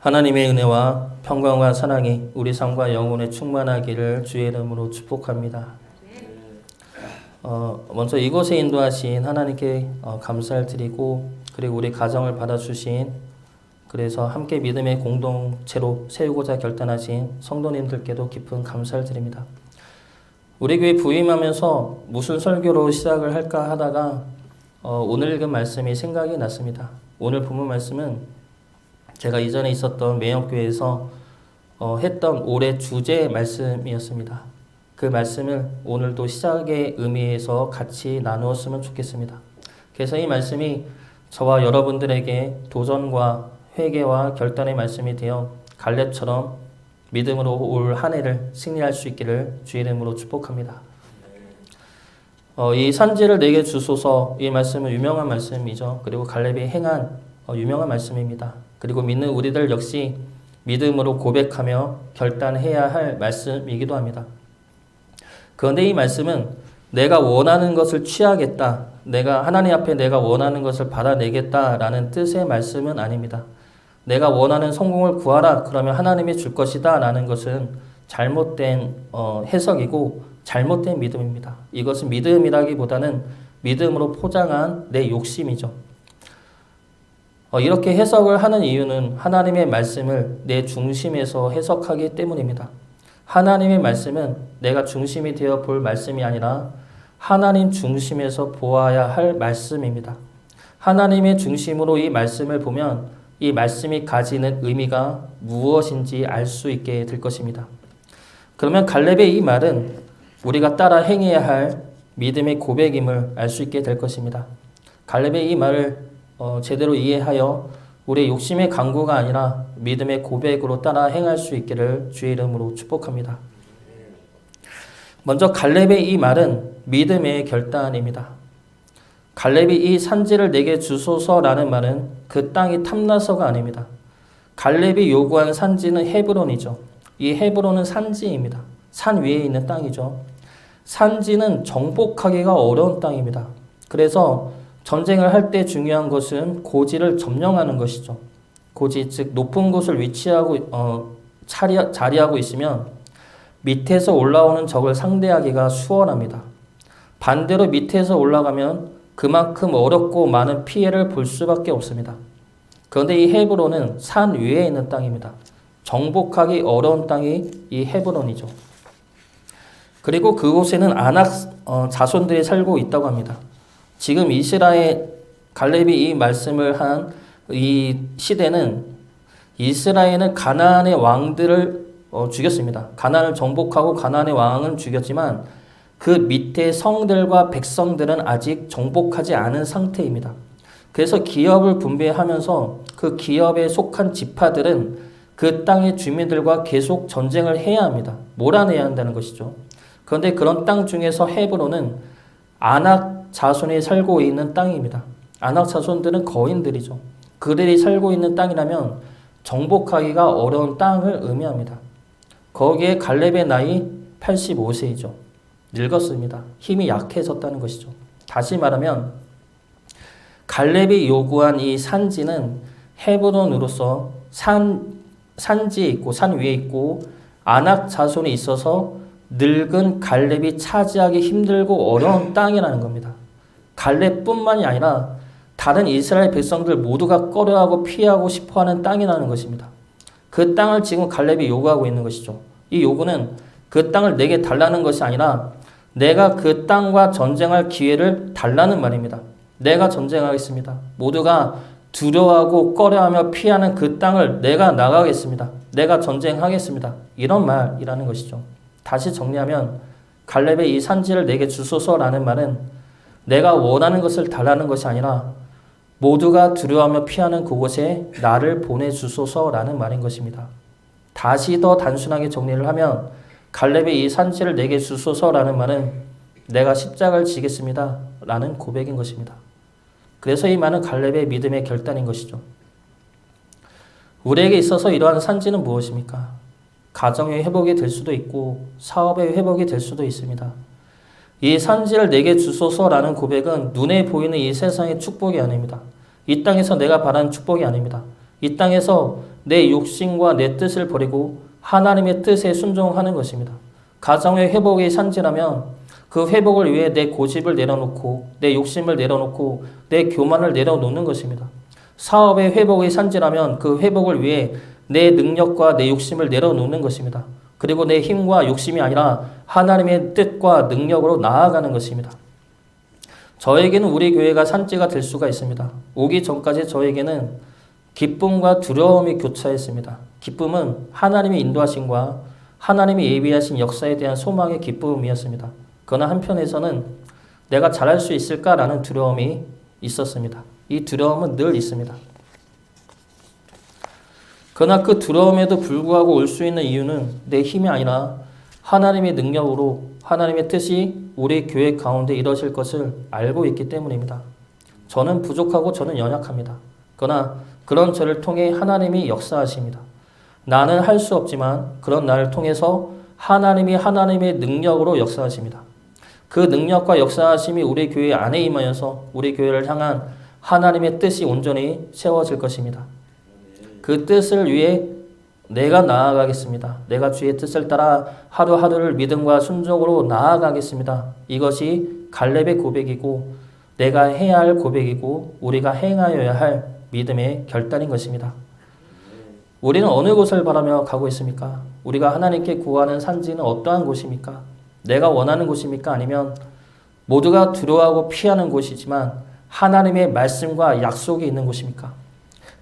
하나님의 은혜와 평강과 사랑이 우리 삶과 영혼에 충만하기를 주의 이름으로 축복합니다. 먼저 이곳에 인도하신 하나님께 감사를 드리고, 그리고 우리 가정을 받아주신, 그래서 함께 믿음의 공동체로 세우고자 결단하신 성도님들께도 깊은 감사를 드립니다. 우리 교회 부임하면서 무슨 설교로 시작을 할까 하다가 오늘 읽은 말씀이 생각이 났습니다. 오늘 본문 말씀은 제가 이전에 있었던 매형교회에서 했던 올해 주제 말씀이었습니다. 그 말씀을 오늘도 시작의 의미에서 같이 나누었으면 좋겠습니다. 그래서 이 말씀이 저와 여러분들에게 도전과 회개와 결단의 말씀이 되어 갈렙처럼 믿음으로 올 한 해를 승리할 수 있기를 주의 이름으로 축복합니다. 이 산지를 내게 주소서, 이 말씀은 유명한 말씀이죠. 그리고 갈렙이 행한 유명한 말씀입니다. 그리고 믿는 우리들 역시 믿음으로 고백하며 결단해야 할 말씀이기도 합니다. 그런데 이 말씀은 내가 원하는 것을 취하겠다, 내가 하나님 앞에 내가 원하는 것을 받아내겠다라는 뜻의 말씀은 아닙니다. 내가 원하는 성공을 구하라, 그러면 하나님이 줄 것이다 라는 것은 잘못된 해석이고 잘못된 믿음입니다. 이것은 믿음이라기보다는 믿음으로 포장한 내 욕심이죠. 이렇게 해석을 하는 이유는 하나님의 말씀을 내 중심에서 해석하기 때문입니다. 하나님의 말씀은 내가 중심이 되어 볼 말씀이 아니라 하나님 중심에서 보아야 할 말씀입니다. 하나님의 중심으로 이 말씀을 보면 이 말씀이 가지는 의미가 무엇인지 알 수 있게 될 것입니다. 그러면 갈렙의 이 말은 우리가 따라 행해야 할 믿음의 고백임을 알 수 있게 될 것입니다. 갈렙의 이 말을 제대로 이해하여 우리의 욕심의 강구가 아니라 믿음의 고백으로 따라 행할 수 있기를 주의 이름으로 축복합니다. 먼저 갈렙의 이 말은 믿음의 결단입니다. 갈렙이 이 산지를 내게 주소서라는 말은 그 땅이 탐나서가 아닙니다. 갈렙이 요구한 산지는 헤브론이죠. 이 헤브론은 산지입니다. 산 위에 있는 땅이죠. 산지는 정복하기가 어려운 땅입니다. 그래서 전쟁을 할 때 중요한 것은 고지를 점령하는 것이죠. 고지, 즉 높은 곳을 위치하고 자리하고 있으면 밑에서 올라오는 적을 상대하기가 수월합니다. 반대로 밑에서 올라가면 그만큼 어렵고 많은 피해를 볼 수밖에 없습니다. 그런데 이 헤브론은 산 위에 있는 땅입니다. 정복하기 어려운 땅이 이 헤브론이죠. 그리고 그곳에는 아낙 자손들이 살고 있다고 합니다. 지금 이스라엘, 갈렙이 이 말씀을 한 이 시대는 이스라엘은 가나안의 왕들을 죽였습니다. 가나안을 정복하고 가나안의 왕은 죽였지만 그 밑에 성들과 백성들은 아직 정복하지 않은 상태입니다. 그래서 기업을 분배하면서 그 기업에 속한 지파들은 그 땅의 주민들과 계속 전쟁을 해야 합니다. 몰아내야 한다는 것이죠. 그런데 그런 땅 중에서 헤브론은 아낙 자손이 살고 있는 땅입니다. 아낙 자손들은 거인들이죠. 그들이 살고 있는 땅이라면 정복하기가 어려운 땅을 의미합니다. 거기에 갈렙의 나이 85세이죠. 늙었습니다. 힘이 약해졌다는 것이죠. 다시 말하면 갈렙이 요구한 이 산지는 헤브론으로서 산지에 있고 산 위에 있고 아낙 자손이 있어서 늙은 갈렙이 차지하기 힘들고 어려운 땅이라는 겁니다. 갈렙뿐만이 아니라 다른 이스라엘 백성들 모두가 꺼려하고 피하고 싶어하는 땅이라는 것입니다. 그 땅을 지금 갈렙이 요구하고 있는 것이죠. 이 요구는 그 땅을 내게 달라는 것이 아니라 내가 그 땅과 전쟁할 기회를 달라는 말입니다. 내가 전쟁하겠습니다. 모두가 두려워하고 꺼려하며 피하는 그 땅을 내가 나가겠습니다. 내가 전쟁하겠습니다. 이런 말이라는 것이죠. 다시 정리하면 갈렙의 이 산지를 내게 주소서라는 말은 내가 원하는 것을 달라는 것이 아니라 모두가 두려워하며 피하는 그곳에 나를 보내주소서라는 말인 것입니다. 다시 더 단순하게 정리를 하면 갈렙의 이 산지를 내게 주소서라는 말은 내가 십자가를 지겠습니다 라는 고백인 것입니다. 그래서 이 말은 갈렙의 믿음의 결단인 것이죠. 우리에게 있어서 이러한 산지는 무엇입니까? 가정의 회복이 될 수도 있고 사업의 회복이 될 수도 있습니다. 이 산지를 내게 주소서라는 고백은 눈에 보이는 이 세상의 축복이 아닙니다. 이 땅에서 내가 바라는 축복이 아닙니다. 이 땅에서 내 욕심과 내 뜻을 버리고 하나님의 뜻에 순종하는 것입니다. 가정의 회복이 산지라면 그 회복을 위해 내 고집을 내려놓고 내 욕심을 내려놓고 내 교만을 내려놓는 것입니다. 사업의 회복이 산지라면 그 회복을 위해 내 능력과 내 욕심을 내려놓는 것입니다. 그리고 내 힘과 욕심이 아니라 하나님의 뜻과 능력으로 나아가는 것입니다. 저에게는 우리 교회가 산지가 될 수가 있습니다. 오기 전까지 저에게는 기쁨과 두려움이 교차했습니다. 기쁨은 하나님의 인도하심과 하나님이 예비하신 역사에 대한 소망의 기쁨이었습니다. 그러나 한편에서는 내가 잘할 수 있을까라는 두려움이 있었습니다. 이 두려움은 늘 있습니다. 그러나 그 두려움에도 불구하고 올 수 있는 이유는 내 힘이 아니라 하나님의 능력으로 하나님의 뜻이 우리 교회 가운데 이루어질 것을 알고 있기 때문입니다. 저는 부족하고 저는 연약합니다. 그러나 그런 저를 통해 하나님이 역사하십니다. 나는 할 수 없지만 그런 나를 통해서 하나님이 하나님의 능력으로 역사하십니다. 그 능력과 역사하심이 우리 교회 안에 임하여서 우리 교회를 향한 하나님의 뜻이 온전히 세워질 것입니다. 그 뜻을 위해 내가 나아가겠습니다. 내가 주의 뜻을 따라 하루하루를 믿음과 순종으로 나아가겠습니다. 이것이 갈렙의 고백이고 내가 해야 할 고백이고 우리가 행하여야 할 믿음의 결단인 것입니다. 우리는 어느 곳을 바라며 가고 있습니까? 우리가 하나님께 구하는 산지는 어떠한 곳입니까? 내가 원하는 곳입니까? 아니면 모두가 두려워하고 피하는 곳이지만 하나님의 말씀과 약속이 있는 곳입니까?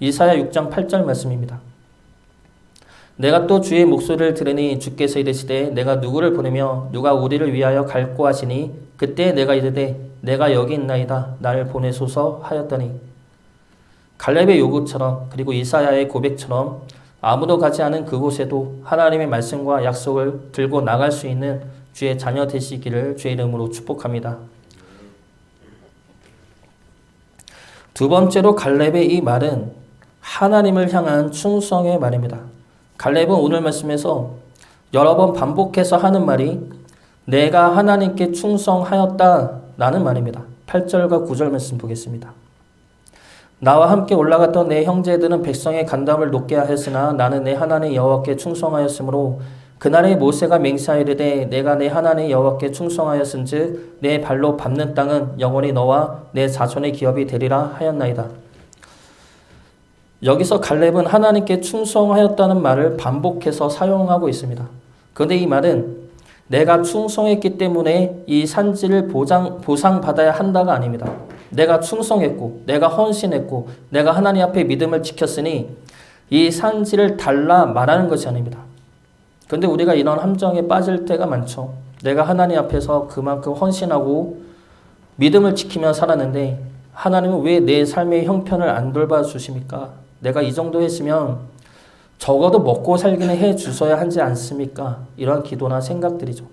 이사야 6장 8절 말씀입니다. 내가 또 주의 목소리를 들으니 주께서 이르시되 내가 누구를 보내며 누가 우리를 위하여 갈고 하시니 그때 내가 이르되 내가 여기 있나이다 나를 보내소서 하였더니 갈렙의 요구처럼 그리고 이사야의 고백처럼 아무도 가지 않은 그곳에도 하나님의 말씀과 약속을 들고 나갈 수 있는 주의 자녀 되시기를 주의 이름으로 축복합니다. 두 번째로 갈렙의 이 말은 하나님을 향한 충성의 말입니다. 갈렙은 오늘 말씀에서 여러 번 반복해서 하는 말이 내가 하나님께 충성하였다라는 말입니다. 8절과 9절 말씀 보겠습니다. 나와 함께 올라갔던 내 형제들은 백성의 간담을 높게 하였으나 나는 내 하나님 여호와께 충성하였으므로 그날에 모세가 맹세하이르되 내가 내 하나님 여호와께 충성하였은즉 내 발로 밟는 땅은 영원히 너와 내 자손의 기업이 되리라 하였나이다. 여기서 갈렙은 하나님께 충성하였다는 말을 반복해서 사용하고 있습니다. 그런데 이 말은 내가 충성했기 때문에 이 산지를 보상받아야 한다가 아닙니다. 내가 충성했고 내가 헌신했고 내가 하나님 앞에 믿음을 지켰으니 이 산지를 달라 말하는 것이 아닙니다. 그런데 우리가 이런 함정에 빠질 때가 많죠. 내가 하나님 앞에서 그만큼 헌신하고 믿음을 지키며 살았는데 하나님은 왜 내 삶의 형편을 안 돌봐주십니까? 내가 이 정도 했으면 적어도 먹고 살기는 해 주셔야 하지 않습니까? 이런 기도나 생각들이죠.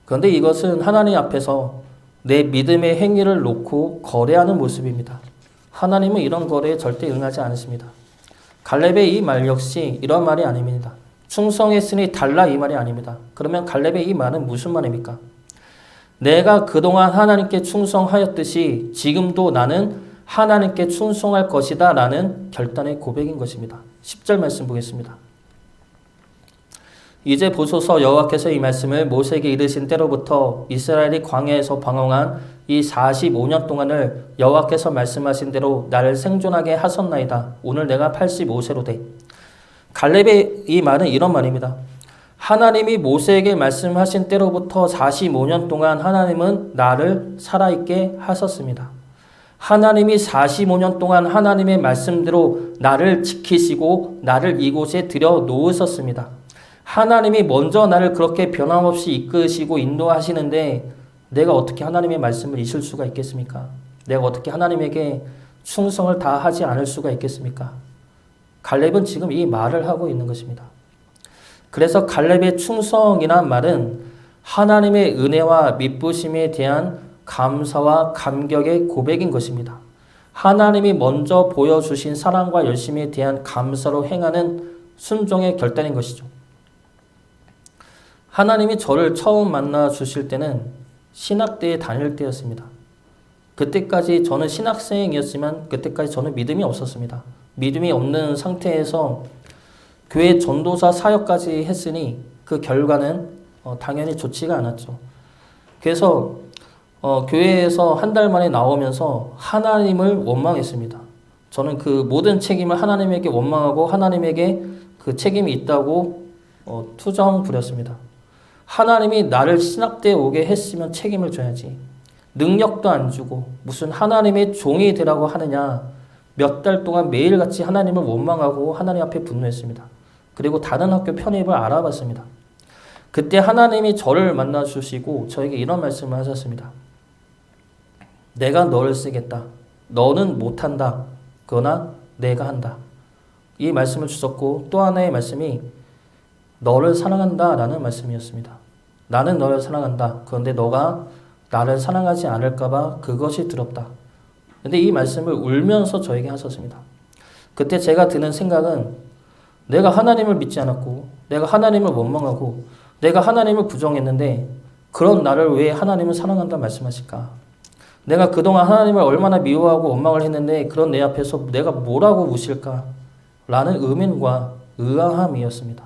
그런데 이것은 하나님 앞에서 내 믿음의 행위를 놓고 거래하는 모습입니다. 하나님은 이런 거래에 절대 응하지 않으십니다. 갈렙의 이 말 역시 이런 말이 아닙니다. 충성했으니 달라 이 말이 아닙니다. 그러면 갈렙의 이 말은 무슨 말입니까? 내가 그동안 하나님께 충성하였듯이 지금도 나는 하나님께 충성할 것이다 라는 결단의 고백인 것입니다. 10절 말씀 보겠습니다. 이제 보소서 여호와께서 이 말씀을 모세에게 이르신 때로부터 이스라엘이 광야에서 방황한 이 45년 동안을 여호와께서 말씀하신 대로 나를 생존하게 하셨나이다. 오늘 내가 85세로 돼. 갈렙의 이 말은 이런 말입니다. 하나님이 모세에게 말씀하신 때로부터 45년 동안 하나님은 나를 살아있게 하셨습니다. 하나님이 45년 동안 하나님의 말씀대로 나를 지키시고 나를 이곳에 들여 놓으셨습니다. 하나님이 먼저 나를 그렇게 변함없이 이끄시고 인도하시는데 내가 어떻게 하나님의 말씀을 잊을 수가 있겠습니까? 내가 어떻게 하나님에게 충성을 다하지 않을 수가 있겠습니까? 갈렙은 지금 이 말을 하고 있는 것입니다. 그래서 갈렙의 충성이란 말은 하나님의 은혜와 미쁘심에 대한 감사와 감격의 고백인 것입니다. 하나님이 먼저 보여주신 사랑과 열심에 대한 감사로 행하는 순종의 결단인 것이죠. 하나님이 저를 처음 만나 주실 때는 신학대에 다닐 때였습니다. 그때까지 저는 신학생이었지만 그때까지 저는 믿음이 없었습니다. 믿음이 없는 상태에서 교회 전도사 사역까지 했으니 그 결과는 당연히 좋지가 않았죠. 그래서 교회에서 한 달 만에 나오면서 하나님을 원망했습니다. 저는 그 모든 책임을 하나님에게 원망하고 하나님에게 그 책임이 있다고 투정 부렸습니다. 하나님이 나를 신학대에 오게 했으면 책임을 져야지. 능력도 안 주고 무슨 하나님의 종이 되라고 하느냐. 몇 달 동안 매일같이 하나님을 원망하고 하나님 앞에 분노했습니다. 그리고 다른 학교 편입을 알아봤습니다. 그때 하나님이 저를 만나주시고 저에게 이런 말씀을 하셨습니다. 내가 너를 쓰겠다. 너는 못한다. 그러나 내가 한다. 이 말씀을 주셨고 또 하나의 말씀이 너를 사랑한다 라는 말씀이었습니다. 나는 너를 사랑한다. 그런데 너가 나를 사랑하지 않을까봐 그것이 두렵다. 근데 이 말씀을 울면서 저에게 하셨습니다. 그때 제가 드는 생각은 내가 하나님을 믿지 않았고 내가 하나님을 원망하고 내가 하나님을 부정했는데 그런 나를 왜 하나님은 사랑한다 말씀하실까? 내가 그동안 하나님을 얼마나 미워하고 원망을 했는데 그런 내 앞에서 내가 뭐라고 우실까? 라는 의문과 의아함이었습니다.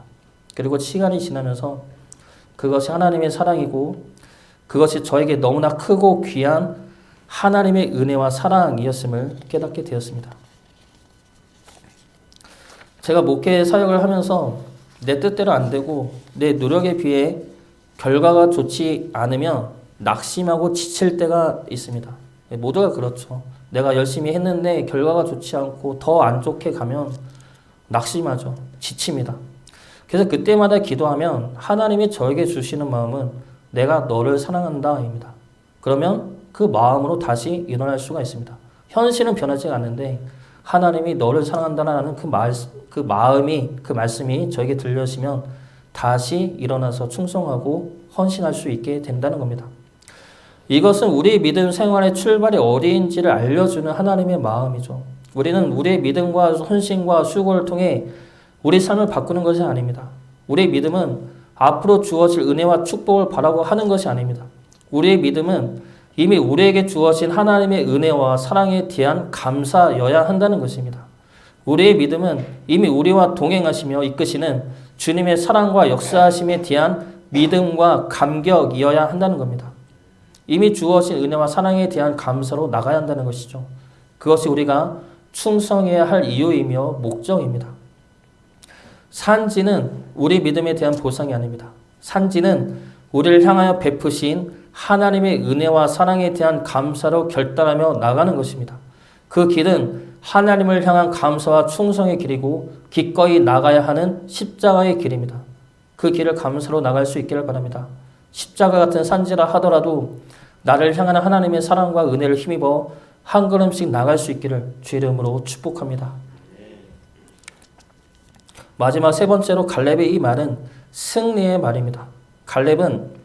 그리고 시간이 지나면서 그것이 하나님의 사랑이고 그것이 저에게 너무나 크고 귀한 하나님의 은혜와 사랑이었음을 깨닫게 되었습니다. 제가 목회 사역을 하면서 내 뜻대로 안 되고 내 노력에 비해 결과가 좋지 않으면 낙심하고 지칠 때가 있습니다. 모두가 그렇죠. 내가 열심히 했는데 결과가 좋지 않고 더 안 좋게 가면 낙심하죠. 지칩니다. 그래서 그때마다 기도하면 하나님이 저에게 주시는 마음은 내가 너를 사랑한다입니다. 그러면 그 마음으로 다시 일어날 수가 있습니다. 현실은 변하지 않는데 하나님이 너를 사랑한다는 그 마음이 그 말씀이 저에게 들려지면 다시 일어나서 충성하고 헌신할 수 있게 된다는 겁니다. 이것은 우리의 믿음 생활의 출발이 어디인지를 알려주는 하나님의 마음이죠. 우리는 우리의 믿음과 헌신과 수고를 통해 우리 삶을 바꾸는 것이 아닙니다. 우리의 믿음은 앞으로 주어질 은혜와 축복을 바라고 하는 것이 아닙니다. 우리의 믿음은 이미 우리에게 주어진 하나님의 은혜와 사랑에 대한 감사여야 한다는 것입니다. 우리의 믿음은 이미 우리와 동행하시며 이끄시는 주님의 사랑과 역사하심에 대한 믿음과 감격이어야 한다는 겁니다. 이미 주어진 은혜와 사랑에 대한 감사로 나가야 한다는 것이죠. 그것이 우리가 충성해야 할 이유이며 목적입니다. 산지는 우리 믿음에 대한 보상이 아닙니다. 산지는 우리를 향하여 베푸신 하나님의 은혜와 사랑에 대한 감사로 결단하며 나가는 것입니다. 그 길은 하나님을 향한 감사와 충성의 길이고 기꺼이 나가야 하는 십자가의 길입니다. 그 길을 감사로 나갈 수 있기를 바랍니다. 십자가 같은 산지라 하더라도 나를 향하는 하나님의 사랑과 은혜를 힘입어 한 걸음씩 나갈 수 있기를 주 이름으로 축복합니다. 마지막 세 번째로 갈렙의 이 말은 승리의 말입니다. 갈렙은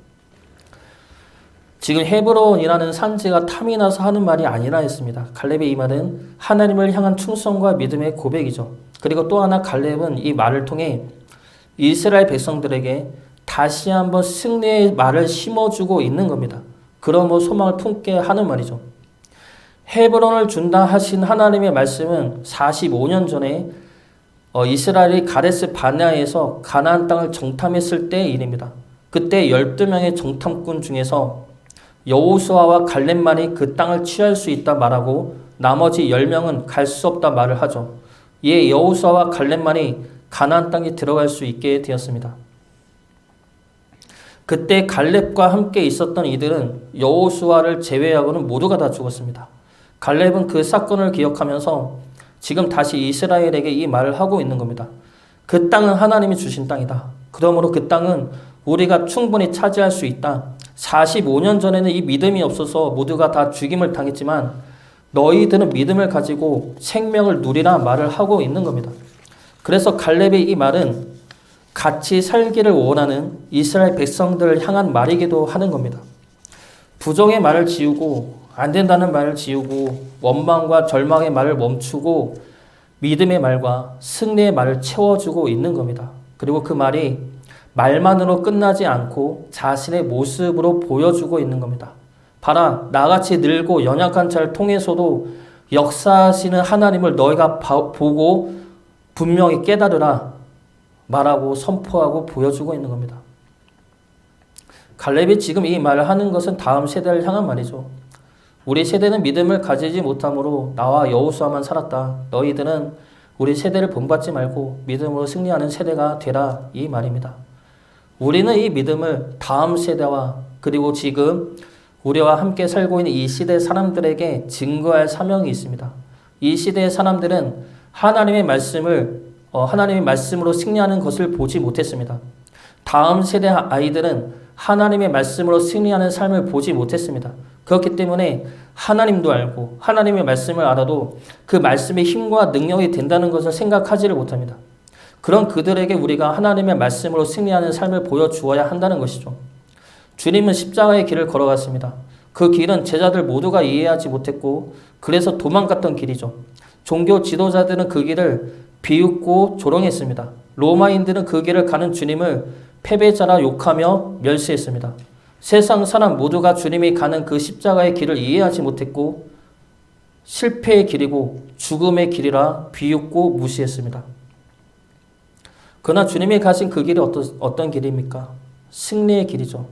지금 헤브론이라는 산지가 탐이 나서 하는 말이 아니라 했습니다. 갈렙의 이 말은 하나님을 향한 충성과 믿음의 고백이죠. 그리고 또 하나 갈렙은 이 말을 통해 이스라엘 백성들에게 다시 한번 승리의 말을 심어주고 있는 겁니다. 그러므로 소망을 품게 하는 말이죠. 헤브론을 준다 하신 하나님의 말씀은 45년 전에 이스라엘이 가데스 바네아에서 가나안 땅을 정탐했을 때의 일입니다. 그때 12명의 정탐꾼 중에서 여호수아와 갈렙만이 그 땅을 취할 수 있다 말하고 나머지 10명은 갈 수 없다 말을 하죠. 이에 여호수아와 갈렙만이 가나안 땅에 들어갈 수 있게 되었습니다. 그때 갈렙과 함께 있었던 이들은 여호수아를 제외하고는 모두가 다 죽었습니다. 갈렙은 그 사건을 기억하면서 지금 다시 이스라엘에게 이 말을 하고 있는 겁니다. 그 땅은 하나님이 주신 땅이다. 그러므로 그 땅은 우리가 충분히 차지할 수 있다. 45년 전에는 이 믿음이 없어서 모두가 다 죽임을 당했지만 너희들은 믿음을 가지고 생명을 누리라 말을 하고 있는 겁니다. 그래서 갈렙의 이 말은 같이 살기를 원하는 이스라엘 백성들을 향한 말이기도 하는 겁니다. 부정의 말을 지우고 안 된다는 말을 지우고 원망과 절망의 말을 멈추고 믿음의 말과 승리의 말을 채워주고 있는 겁니다. 그리고 그 말이 말만으로 끝나지 않고 자신의 모습으로 보여주고 있는 겁니다. 봐라, 나같이 늙고 연약한 자를 통해서도 역사하시는 하나님을 너희가 보고 분명히 깨달으라 말하고 선포하고 보여주고 있는 겁니다. 갈렙이 지금 이 말을 하는 것은 다음 세대를 향한 말이죠. 우리 세대는 믿음을 가지지 못함으로 나와 여호수아만 살았다. 너희들은 우리 세대를 본받지 말고 믿음으로 승리하는 세대가 되라, 이 말입니다. 우리는 이 믿음을 다음 세대와 그리고 지금 우리와 함께 살고 있는 이 시대 사람들에게 증거할 사명이 있습니다. 이 시대의 사람들은 하나님의 말씀으로 승리하는 것을 보지 못했습니다. 다음 세대 아이들은 하나님의 말씀으로 승리하는 삶을 보지 못했습니다. 그렇기 때문에 하나님도 알고 하나님의 말씀을 알아도 그 말씀의 힘과 능력이 된다는 것을 생각하지를 못합니다. 그런 그들에게 우리가 하나님의 말씀으로 승리하는 삶을 보여주어야 한다는 것이죠. 주님은 십자가의 길을 걸어갔습니다. 그 길은 제자들 모두가 이해하지 못했고 그래서 도망갔던 길이죠. 종교 지도자들은 그 길을 비웃고 조롱했습니다. 로마인들은 그 길을 가는 주님을 패배자라 욕하며 멸시했습니다. 세상 사람 모두가 주님이 가는 그 십자가의 길을 이해하지 못했고 실패의 길이고 죽음의 길이라 비웃고 무시했습니다. 그러나 주님이 가신 그 길이 어떤 길입니까? 승리의 길이죠.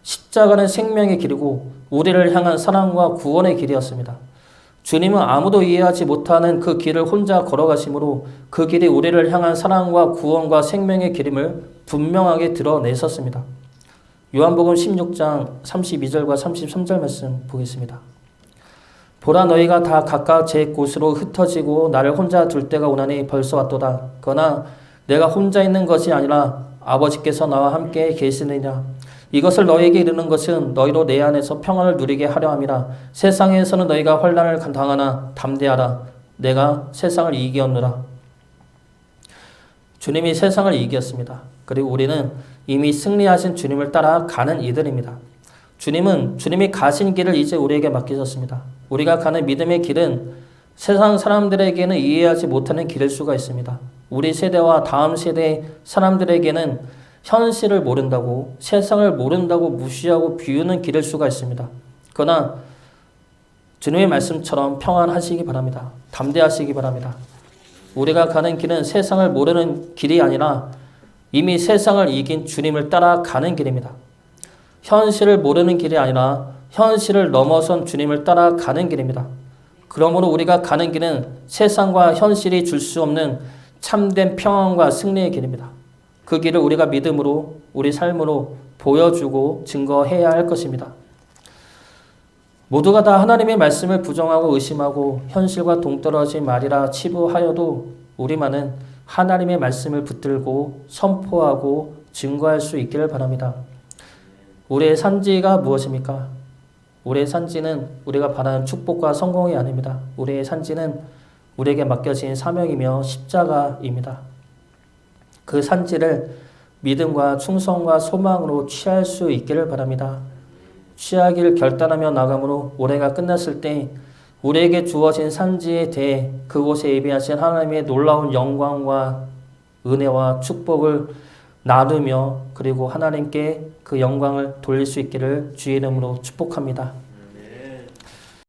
십자가는 생명의 길이고 우리를 향한 사랑과 구원의 길이었습니다. 주님은 아무도 이해하지 못하는 그 길을 혼자 걸어가심으로 그 길이 우리를 향한 사랑과 구원과 생명의 길임을 분명하게 드러내셨습니다. 요한복음 16장 32절과 33절 말씀 보겠습니다. 보라, 너희가 다 각각 제 곳으로 흩어지고 나를 혼자 둘 때가 오나니 벌써 왔도다. 그러나 내가 혼자 있는 것이 아니라 아버지께서 나와 함께 계시느냐. 이것을 너희에게 이르는 것은 너희로 내 안에서 평안을 누리게 하려 함이라. 세상에서는 너희가 환난을 당하나 담대하라. 내가 세상을 이기었노라. 주님이 세상을 이기었습니다. 그리고 우리는 이미 승리하신 주님을 따라 가는 이들입니다. 주님이 가신 길을 이제 우리에게 맡기셨습니다. 우리가 가는 믿음의 길은 세상 사람들에게는 이해하지 못하는 길일 수가 있습니다. 우리 세대와 다음 세대 사람들에게는 현실을 모른다고, 세상을 모른다고 무시하고 비우는 길일 수가 있습니다. 그러나 주님의 말씀처럼 평안하시기 바랍니다. 담대하시기 바랍니다. 우리가 가는 길은 세상을 모르는 길이 아니라 이미 세상을 이긴 주님을 따라 가는 길입니다. 현실을 모르는 길이 아니라 현실을 넘어선 주님을 따라 가는 길입니다. 그러므로 우리가 가는 길은 세상과 현실이 줄 수 없는 참된 평안과 승리의 길입니다. 그 길을 우리가 믿음으로 우리 삶으로 보여주고 증거해야 할 것입니다. 모두가 다 하나님의 말씀을 부정하고 의심하고 현실과 동떨어진 말이라 치부하여도 우리만은 하나님의 말씀을 붙들고 선포하고 증거할 수 있기를 바랍니다. 우리의 산지가 무엇입니까? 우리의 산지는 우리가 바라는 축복과 성공이 아닙니다. 우리의 산지는 우리에게 맡겨진 사명이며 십자가입니다. 그 산지를 믿음과 충성과 소망으로 취할 수 있기를 바랍니다. 취하기를 결단하며 나감으로 올해가 끝났을 때 우리에게 주어진 산지에 대해 그곳에 예비하신 하나님의 놀라운 영광과 은혜와 축복을 나누며 그리고 하나님께 그 영광을 돌릴 수 있기를 주의 이름으로 축복합니다.